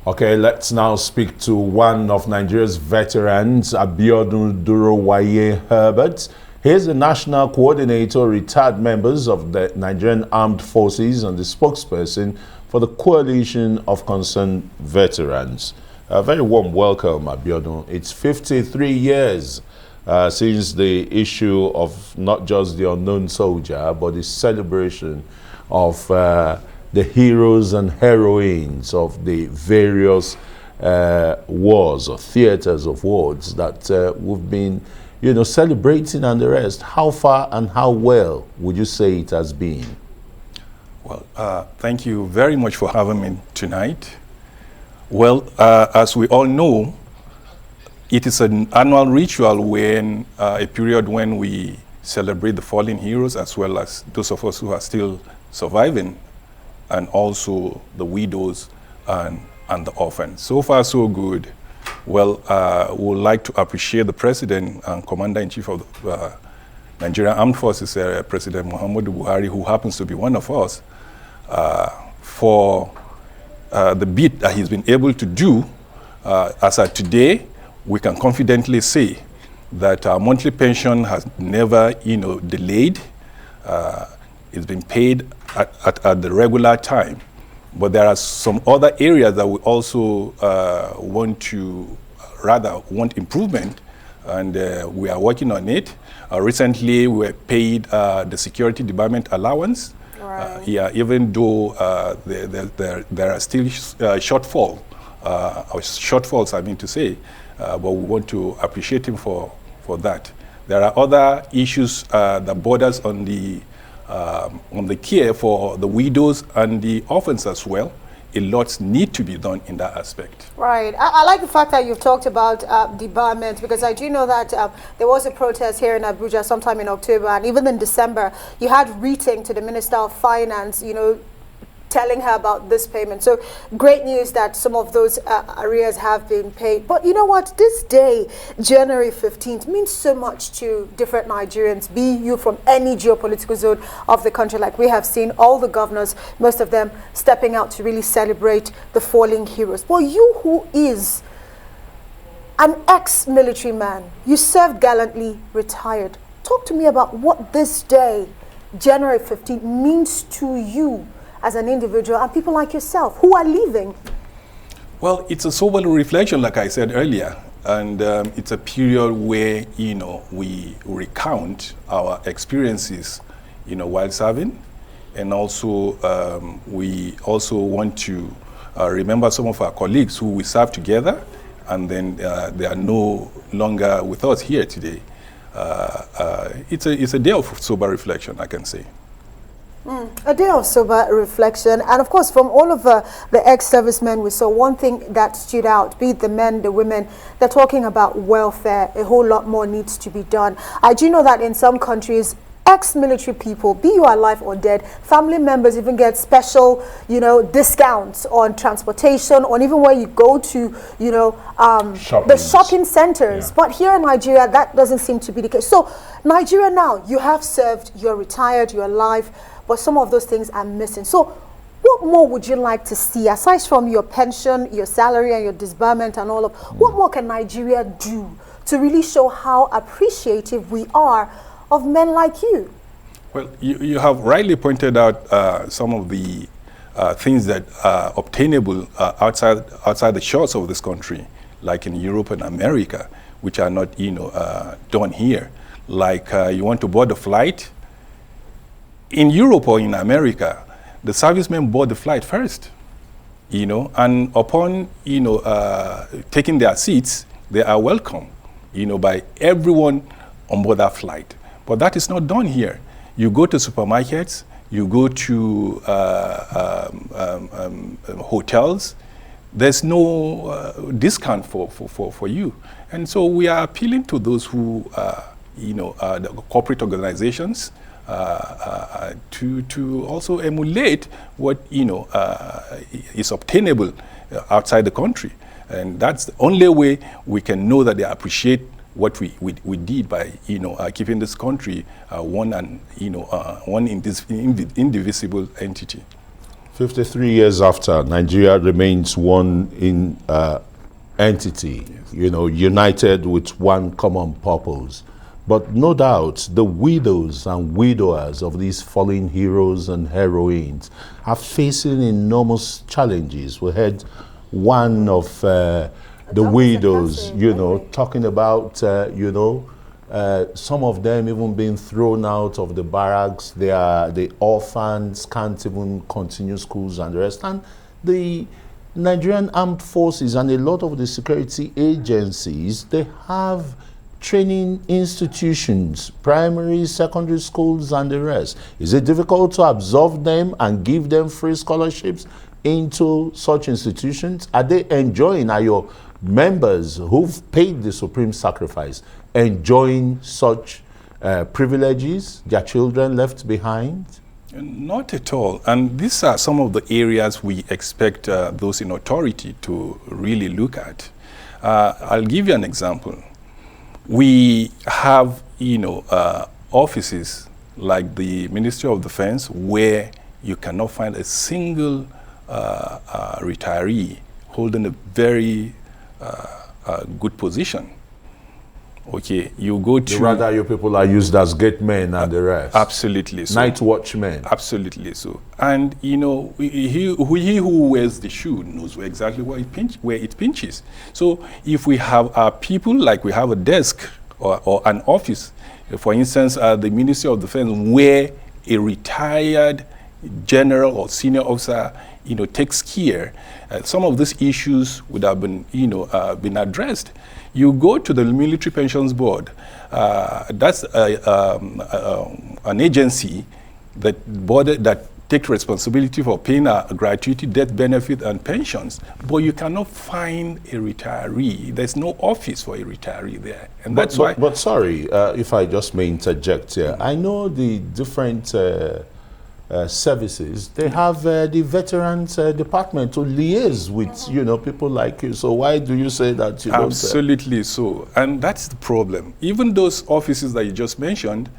Okay, let's now speak to one of Nigeria's veterans, Abiodun Herberts. He's the national coordinator, retired members of the Nigerian Armed Forces and the spokesperson for the Coalition of Concerned Veterans. A very warm welcome, Abiodun. It's 53 years since the issue of not just the unknown soldier, but the celebration of the heroes and heroines of the various wars or theaters of wars that we've been, celebrating and the rest. How far and how well would you say it has been? Well, thank you very much for having me tonight. Well, as we all know, it is an annual ritual when a period when we celebrate the fallen heroes as well as those of us who are still surviving, and also the widows and the orphans. So far, so good. Well, we would like to appreciate the President and Commander-in-Chief of the Nigerian Armed Forces, President Muhammadu Buhari, who happens to be one of us, for the bit that he's been able to do. As of today, we can confidently say that our monthly pension has never, delayed. It's been paid at the regular time. But there are some other areas that we also want improvement, and we are working on it. Recently, we were paid the security department allowance. Right. Even though there are still shortfalls, I mean to say, but we want to appreciate him for that. There are other issues that borders on the care for the widows and the orphans as well. A lot need to be done in that aspect. Right. I like the fact that you've talked about debarment, because I do know that there was a protest here in Abuja sometime in October, and even in December, you had reading to the Minister of Finance, telling her about this payment. So great news that some of those arrears have been paid. But you know what? This day, January 15th, means so much to different Nigerians, be you from any geopolitical zone of the country. Like we have seen all the governors, most of them stepping out to really celebrate the fallen heroes. But you, who is an ex-military man, you served gallantly, retired. Talk to me about what this day, January 15th, means to you as an individual and people like yourself who are leaving. Well, it's a sober reflection, like I said earlier, and it's a period where we recount our experiences, while serving, and also we also want to remember some of our colleagues who we served together, and then they are no longer with us here today. It's a day of sober reflection, I can say. A day of sober reflection, and of course from all of the ex-servicemen we saw, one thing that stood out, be it the men, the women, they're talking about welfare. A whole lot more needs to be done. I do know that in some countries, ex-military people, be you alive or dead, family members even get special, discounts on transportation, on even where you go to, the shopping centers. Yeah. But here in Nigeria, that doesn't seem to be the case. So Nigeria now, you have served, you're retired, you're alive, but some of those things are missing. So what more would you like to see, aside from your pension, your salary, and your disbursement and all of, what more can Nigeria do to really show how appreciative we are of men like you? Well, you have rightly pointed out some of the things that are obtainable outside the shores of this country, like in Europe and America, which are not done here. Like you want to board a flight, in Europe or in America, the servicemen board the flight first, and upon, taking their seats, they are welcomed, by everyone on board that flight. But that is not done here. You go to supermarkets, you go to hotels, there's no discount for you. And so we are appealing to those who, the corporate organizations, to also emulate what is obtainable outside the country, and that's the only way we can know that they appreciate what we did by keeping this country one indivisible entity. 53 years after, Nigeria remains one in entity, you know, united with one common purpose. But no doubt, the widows and widowers of these fallen heroes and heroines are facing enormous challenges. We had one of the widows, you know, talking about, you know, some of them even being thrown out of the barracks. They are the orphans, can't even continue schools and the rest. And the Nigerian Armed Forces and a lot of the security agencies, they have training institutions, primary, secondary schools and the rest. Is it difficult to absorb them and give them free scholarships into such institutions? Are they enjoying, are your members who've paid the supreme sacrifice enjoying such privileges, their children left behind? Not at all. And these are some of the areas we expect those in authority to really look at. I'll give you an example. We have, you know, offices like the Ministry of Defense where you cannot find a single retiree holding a very good position. Okay, you go to... Rather, your people are used as gate men and the rest. Absolutely so. Night watchmen. Absolutely so. And, you know, he who wears the shoe knows exactly where it pinches. So if we have our people, like we have a desk or an office, for instance, the Ministry of Defense, where a retired general or senior officer, you know, takes care, some of these issues would have been, you know, been addressed. You go to the Military Pensions Board. That's an agency that takes responsibility for paying a gratuity, death benefit, and pensions. But you cannot find a retiree. There's no office for a retiree there, and that's why. But sorry, if I just may interject here, I know the different services, they have the veterans department to liaise with, you know, people like you. So why do you say that you don't? Absolutely so. And that's the problem. Even those offices that you just mentioned,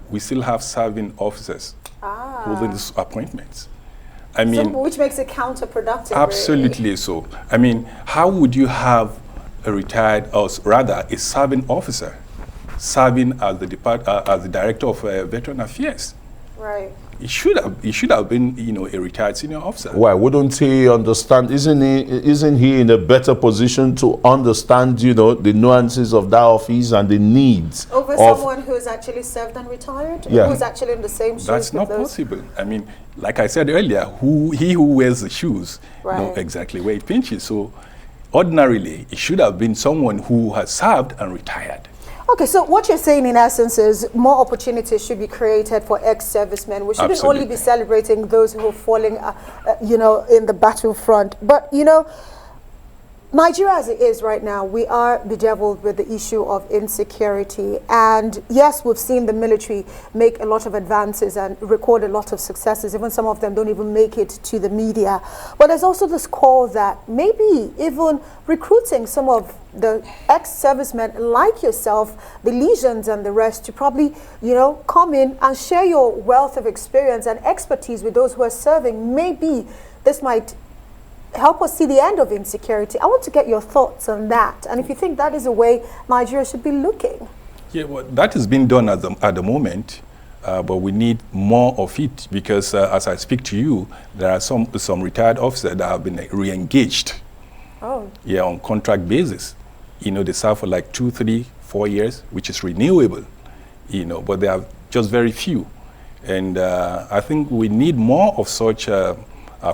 we still have serving officers holding these appointments. I mean, which makes it counterproductive. Absolutely really. So. I mean, how would you have a retired, or rather a serving officer, serving as the director of Veteran Affairs? Right. He should have been, you know, a retired senior officer. Why wouldn't he understand? Isn't he in a better position to understand, you know, the nuances of that office and the needs over of someone who's actually served and retired? Yeah. Who's actually in the same shoes? That's not those? possible. I mean, like I said earlier, he who wears the shoes Right. knows exactly where it pinches. So ordinarily, it should have been someone who has served and retired. Okay, so what you're saying in essence is more opportunities should be created for ex-servicemen. We shouldn't Absolutely. only be celebrating those who are falling, you know, in the battlefront. But, you know, Nigeria as it is right now, we are bedeviled with the issue of insecurity. And yes, we've seen the military make a lot of advances and record a lot of successes. Even some of them don't even make it to the media. But there's also this call that maybe even recruiting some of the ex-servicemen like yourself, the legions and the rest, to probably, you know, come in and share your wealth of experience and expertise with those who are serving. Maybe this might help us see the end of insecurity. I want to get your thoughts on that, and if you think that is a way Nigeria should be looking. Yeah, well, that is being done at the moment, but we need more of it because as I speak to you, there are some retired officers that have been re-engaged. Oh. Yeah, on contract basis. You know, they serve for like 2, 3, 4 years, which is renewable. You know, but there are just very few, and I think we need more of such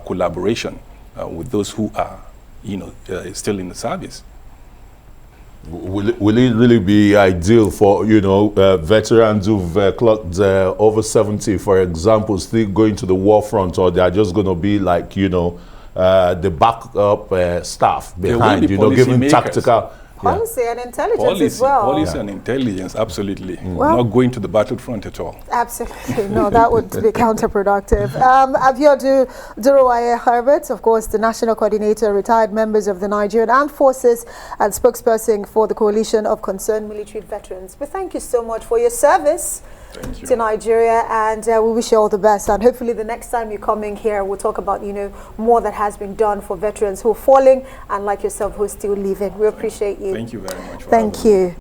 collaboration with those who are, you know, still in the service. Will it really be ideal for, you know, veterans who've clocked over 70, for example, still going to the war front, or they are just going to be like, you know, the backup staff behind, you know, giving tactical Policy and intelligence as well. Policy and intelligence, absolutely. Well, not going to the battlefront at all. Absolutely. No, that would be counterproductive. Abiodun Durowaye Herberts, of course, the National Coordinator, retired members of the Nigerian Armed Forces and spokesperson for the Coalition of Concerned Military Veterans. We thank you so much for your service to Nigeria, and we wish you all the best. And hopefully the next time you're coming here, we'll talk about, you know, more that has been done for veterans who are falling and like yourself who are still living. We appreciate you. Thank you very much. Thank you.